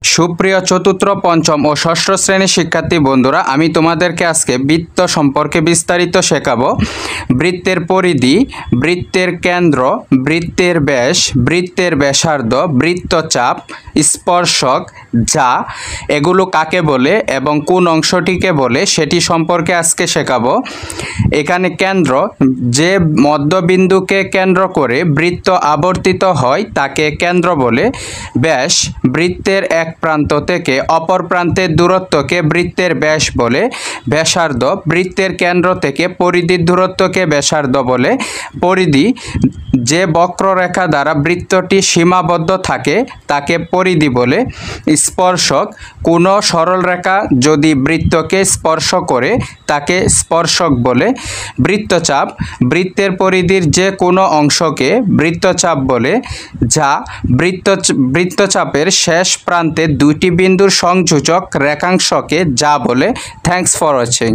সুপ্রিয় চতুর্থ পঞ্চম ও ষষ্ঠ শ্রেণীর শিক্ষার্থী বন্ধুরা, আমি তোমাদেরকে আজকে বৃত্ত সম্পর্কে বিস্তারিত শেখাবো। বৃত্তের পরিধি, বৃত্তের কেন্দ্র, বৃত্তের ব্যাস, বৃত্তের ব্যাসার্ধ, বৃত্তচাপ, স্পর্শক, যা এগুলো কাকে বলে এবং কোন অংশটিকে বলে সেটি সম্পর্কে আজকে শেখাবো। এখানে কেন্দ্র, যে মধ্যবিন্দুকে কেন্দ্র করে বৃত্ত আবর্তিত হয় তাকে কেন্দ্র বলে। ব্যাস, বৃত্তের এক প্রান্ত থেকে অপর প্রান্তের দূরত্বকে বৃত্তের ব্যাস বলে। ব্যাসার্ধ, বৃত্তের কেন্দ্র থেকে পরিধির দূরত্বকে ব্যাসার্ধ বলে। পরিধি, যে বক্ররেখা দ্বারা বৃত্তটি সীমাবদ্ধ থাকে তাকে পরিধি বলে। স্পর্শক, কোনো সরল রেখা যদি বৃত্তকে স্পর্শ করে তাকে স্পর্শক বলে। বৃত্তচাপ, বৃত্তের পরিধির যে কোনো অংশকে বৃত্তচাপ বলে। যা, বৃত্তচাপের শেষ প্রান্তে দুইটি বিন্দুর সংযোজক রেখাংশকে যা বলে। Thanks for watching.